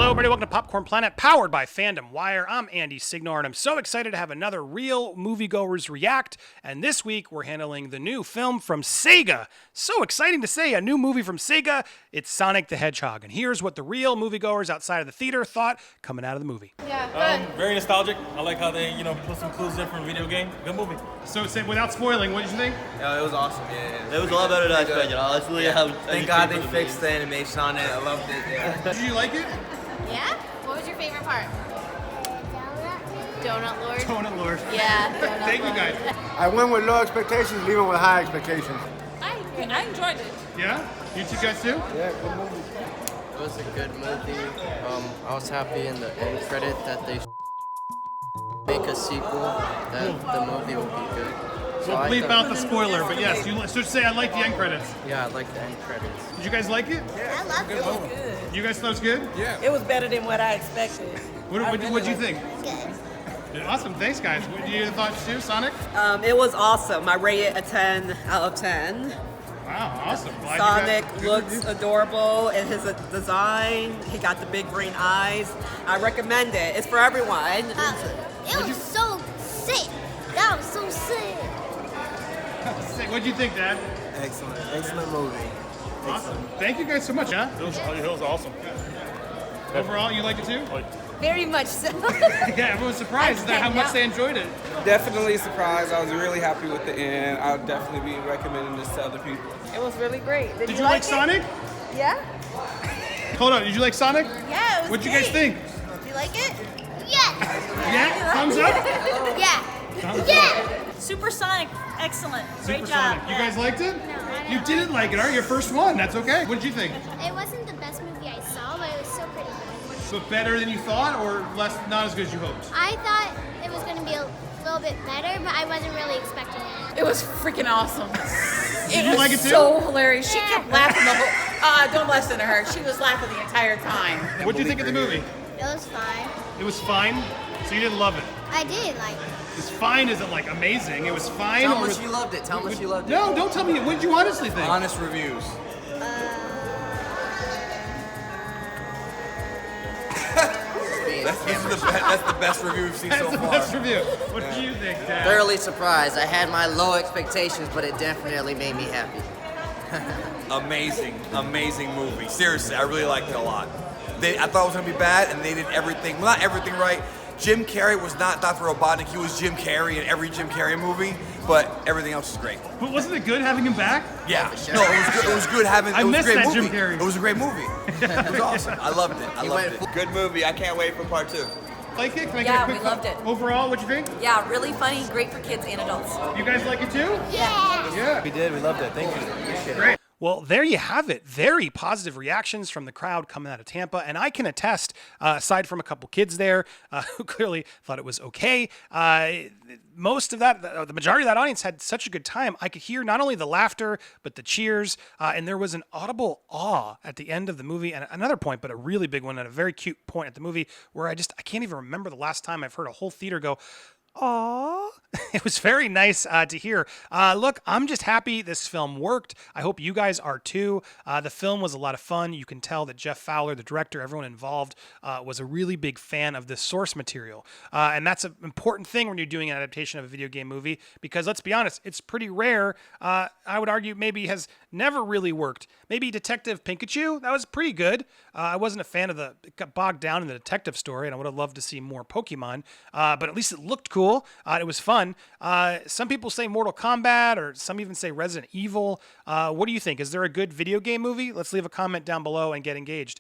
Hello, everybody. Welcome to Popcorn Planet, powered by Fandom Wire. I'm Andy Signor, and I'm so excited to have another Real Moviegoers React. And this week, we're handling the new film from Sega. So exciting to say, a new movie from Sega. It's Sonic the Hedgehog. And here's what the real moviegoers outside of the theater thought coming out of the movie. Yeah, good. Very nostalgic. I like how they, put some clues in from video game. Good movie. So, without spoiling, what did you think? Yeah, it was awesome. Yeah. It was a lot better than I expected. Honestly, Thank God they fixed the animation on it. I loved it. Yeah. Did you like it? Yeah? What was your favorite part? Donut Lord. Donut Lord. Yeah, Donut Thank you, Lord. guys. I went with low expectations, leaving with high expectations. I enjoyed it. Yeah? You two guys too? Yeah, good movie. It was a good movie. I was happy in the end credit that they make a sequel, that the movie will be good. So We'll bleep thought- out the spoiler, but yes, you should say I like the end credits. Yeah, I like the end credits. Did you guys like it? I loved it. You guys thought it was good? It was better than what I expected. What'd you think? Good. Awesome, thanks guys. What did you thoughts too, Sonic? It was awesome. I rate it a 10 out of 10. Wow, awesome. Glad you Sonic guys- looks adorable in his design. He got the big green eyes. I recommend it. It's for everyone. It was so sick. That was so sick. What'd you think, Dad? Excellent movie. Awesome. Thank you guys so much, huh? It was awesome. Overall, you liked it too? Very much so. Yeah, everyone's surprised at how much they enjoyed it. Definitely surprised. I was really happy with the end. I'll definitely be recommending this to other people. It was really great. Did you like Sonic? Yeah. Hold on, did you like Sonic? Yeah, it was What'd you guys think? Do you like it? Yes. Yeah? Thumbs up? Yeah. Yeah. Supersonic, excellent. Great Supersonic. job. You guys liked it? You didn't like it, aren't you? Your first one. That's okay. What did you think? It wasn't the best movie I saw, but it was still pretty good. But better than you thought, or less, not as good as you hoped? I thought it was going to be a little bit better, but I wasn't really expecting it. It was freaking awesome. Did you like it too? So hilarious. She kept laughing the whole. Don't listen to her. She was laughing the entire time. What did you think of the movie? It was fine. It was fine. So you didn't love it. I did like it. It's fine isn't like amazing. It was fine. Tell or us was- you loved it. Tell us you loved it. No, don't tell me. What did you honestly think? Honest reviews. That's the best review we've seen That's so the far. best review. What did you think, Dad? Thoroughly surprised. I had my low expectations, but it definitely made me happy. Amazing movie. Seriously, I really liked it a lot. I thought it was gonna be bad, and they did everything. Well, not everything right. Jim Carrey was not Dr. Robotnik. He was Jim Carrey in every Jim Carrey movie, but everything else is great. But wasn't it good having him back? Yeah. No, it was good. It was good having. I It was a missed great that movie. Jim Carrey. It was a great movie. It was awesome. I loved it. I loved it. Good movie. I can't wait for part 2. Like it? Can I Yeah, get a quick we loved it. Overall, what'd you think? Yeah, really funny, great for kids and adults. You guys like it too? Yeah. Yeah. We did. We loved it. Thank you. Great. Well, there you have it. Very positive reactions from the crowd coming out of Tampa. And I can attest, aside from a couple kids there who clearly thought it was okay, most of that, the majority of that audience had such a good time. I could hear not only the laughter, but the cheers. And there was an audible awe at the end of the movie. And another point, but a really big one, and a very cute point at the movie where I can't even remember the last time I've heard a whole theater go, "Aww." It was very nice to hear. Look, I'm just happy this film worked. I hope you guys are too. The film was a lot of fun. You can tell that Jeff Fowler, the director, everyone involved, was a really big fan of this source material. And that's an important thing when you're doing an adaptation of a video game movie, because let's be honest, it's pretty rare. I would argue maybe has never really worked. Maybe Detective Pikachu, that was pretty good. I wasn't a fan of it got bogged down in the detective story, and I would have loved to see more Pokemon, but at least it looked cool. It was fun. Some people say Mortal Kombat, or some even say Resident Evil. What do you think? Is there a good video game movie? Let's leave a comment down below and get engaged.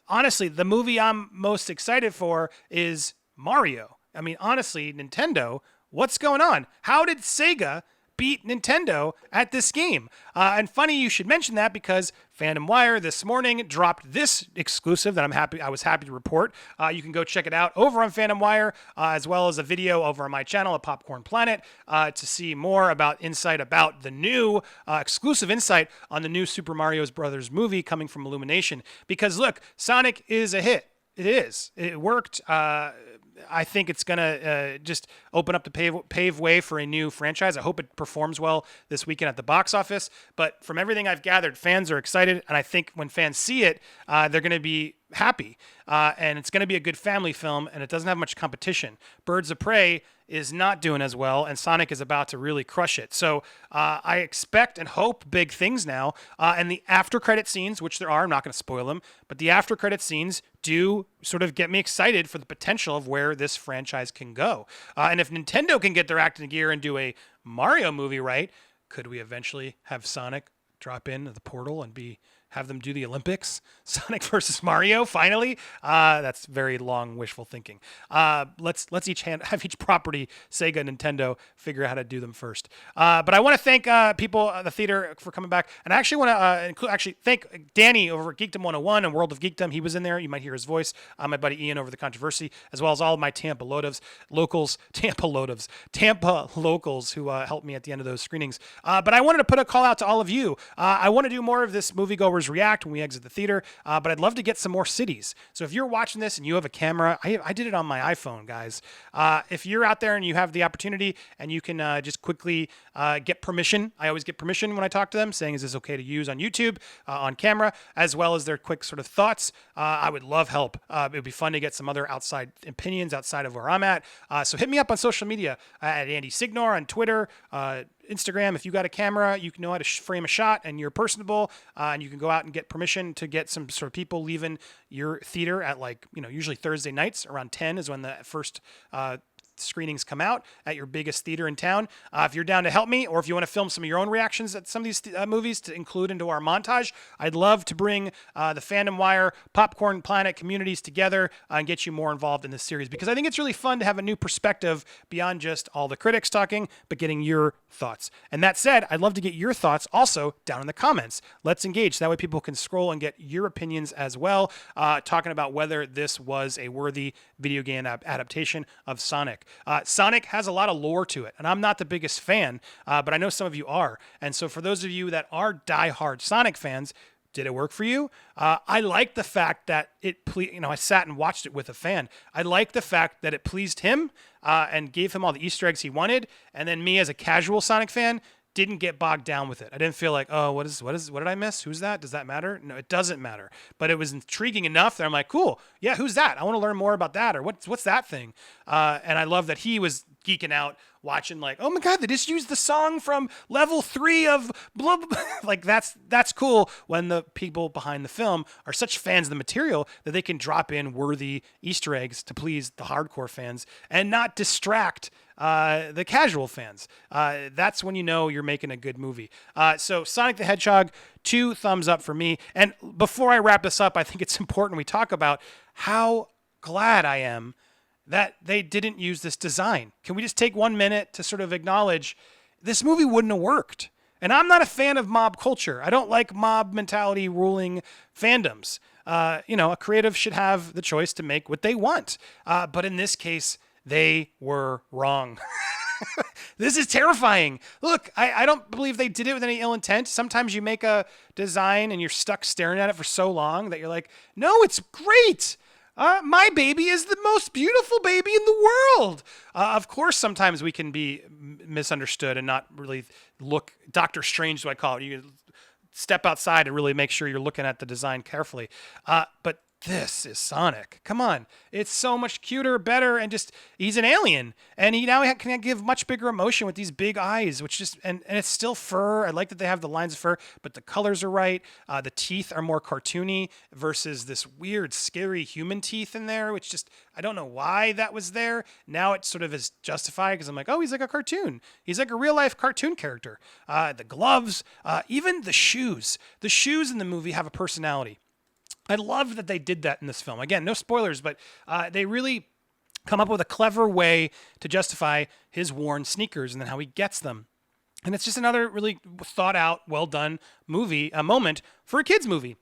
Honestly, the movie I'm most excited for is Mario. I mean, honestly, Nintendo, what's going on? How did Sega beat Nintendo at this game? And funny you should mention that, because Fandom Wire this morning dropped this exclusive that I was happy to report. You can go check it out over on Fandom Wire, as well as a video over on my channel at Popcorn Planet to see more insight about the new exclusive insight on the new Super Mario Brothers movie coming from Illumination. Because look, Sonic is a hit. It is. It worked. I think it's going to just open up the pave way for a new franchise. I hope it performs well this weekend at the box office. But from everything I've gathered, fans are excited. And I think when fans see it, they're going to be happy. And it's going to be a good family film, and it doesn't have much competition. Birds of Prey is not doing as well, and Sonic is about to really crush it. So I expect and hope big things now. And the after credit scenes, which there are, I'm not going to spoil them, but the after credit scenes do sort of get me excited for the potential of where this franchise can go. And if Nintendo can get their act in gear and do a Mario movie right, could we eventually have Sonic drop in the portal and have them do the Olympics? Sonic versus Mario, finally. That's very long wishful thinking. Let's each have each property, Sega, Nintendo, figure out how to do them first. But I want to thank people at the theater for coming back, and I actually want to thank Danny over at Geekdom 101 and World of Geekdom. He was in there. You might hear his voice. My buddy Ian over the controversy, as well as all of my Tampa locals who helped me at the end of those screenings. But I wanted to put a call out to all of you. I want to do more of this Moviegoers React when we exit the theater, but I'd love to get some more cities. So if you're watching this and you have a camera, I did it on my iPhone, guys. If you're out there and you have the opportunity and you can just quickly get permission, I always get permission when I talk to them, saying, is this okay to use on YouTube, on camera, as well as their quick sort of thoughts. I would love help. It would be fun to get some other outside opinions outside of where I'm at. So hit me up on social media at Andy Signor on Twitter, Instagram. If you got a camera, you can know how to frame a shot and you're personable, and you can go out and get permission to get some sort of people leaving your theater at usually Thursday nights around 10 is when the first screenings come out at your biggest theater in town. If you're down to help me, or if you want to film some of your own reactions at some of these movies to include into our montage, I'd love to bring the Fandom Wire, Popcorn Planet communities together and get you more involved in this series, because I think it's really fun to have a new perspective beyond just all the critics talking, but getting your thoughts. And that said, I'd love to get your thoughts also down in the comments. Let's engage. That way people can scroll and get your opinions as well, talking about whether this was a worthy video game adaptation of Sonic. Sonic has a lot of lore to it, and I'm not the biggest fan, but I know some of you are. And so for those of you that are diehard Sonic fans, did it work for you? I like the fact that I sat and watched it with a fan. I like the fact that it pleased him and gave him all the Easter eggs he wanted. And then me as a casual Sonic fan didn't get bogged down with it. I didn't feel like, oh, what did I miss? Who's that? Does that matter? No, it doesn't matter. But it was intriguing enough that I'm like, cool. Yeah, who's that? I want to learn more about that. Or what's that thing? And I love that he was geeking out watching like, oh my God, they just used the song from level 3 of blah, blah, blah. Like that's cool when the people behind the film are such fans of the material that they can drop in worthy Easter eggs to please the hardcore fans and not distract the casual fans. That's when you know you're making a good movie. So Sonic the Hedgehog, 2 thumbs up for me. And before I wrap this up, I think it's important we talk about how glad I am that they didn't use this design. Can we just take 1 minute to sort of acknowledge this movie wouldn't have worked? And I'm not a fan of mob culture. I don't like mob mentality ruling fandoms. A creative should have the choice to make what they want. But in this case, they were wrong. This is terrifying. Look, I don't believe they did it with any ill intent. Sometimes you make a design and you're stuck staring at it for so long that you're like, no, it's great. My baby is the most beautiful baby in the world. Of course, sometimes we can be misunderstood and not really look Doctor Strange, do I call it. You step outside and really make sure you're looking at the design carefully. But this is Sonic. Come on. It's so much cuter, better, and just, he's an alien. And he now can give much bigger emotion with these big eyes, which just, and it's still fur. I like that they have the lines of fur, but the colors are right. The teeth are more cartoony versus this weird, scary human teeth in there, which just, I don't know why that was there. Now it sort of is justified because I'm like, oh, he's like a cartoon. He's like a real life cartoon character. The gloves, even the shoes. The shoes in the movie have a personality. I love that they did that in this film. Again, no spoilers, but they really come up with a clever way to justify his worn sneakers and then how he gets them. And it's just another really thought out, well done movie, a moment for a kid's movie.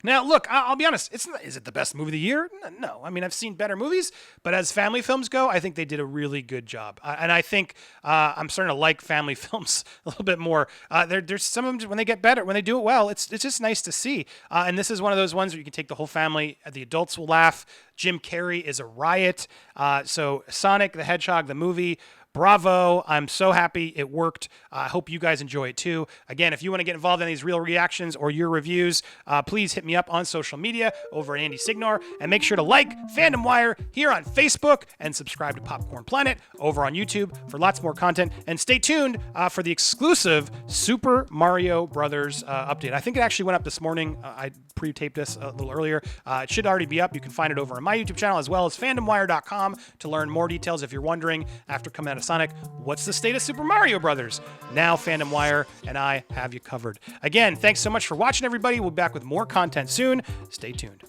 Now, look, I'll be honest. Is it the best movie of the year? No. I mean, I've seen better movies, but as family films go, I think they did a really good job. And I think I'm starting to like family films a little bit more. There's some of them, when they get better, when they do it well, it's just nice to see. And this is one of those ones where you can take the whole family. The adults will laugh. Jim Carrey is a riot. So Sonic the Hedgehog, the movie, Bravo. I'm so happy it worked. I hope you guys enjoy it too. Again, if you want to get involved in these real reactions or your reviews, please hit me up on social media over at Andy Signor, and make sure to like Fandom Wire here on Facebook and subscribe to Popcorn Planet over on YouTube for lots more content. And stay tuned for the exclusive Super Mario Brothers update. I think it actually went up this morning. I pre-taped this a little earlier. It should already be up. You can find it over on my YouTube channel as well as fandomwire.com to learn more details if you're wondering, after coming out of Sonic, what's the state of Super Mario Brothers? Now Fandom Wire and I have you covered. Again, thanks so much for watching, everybody. We'll be back with more content soon. Stay tuned.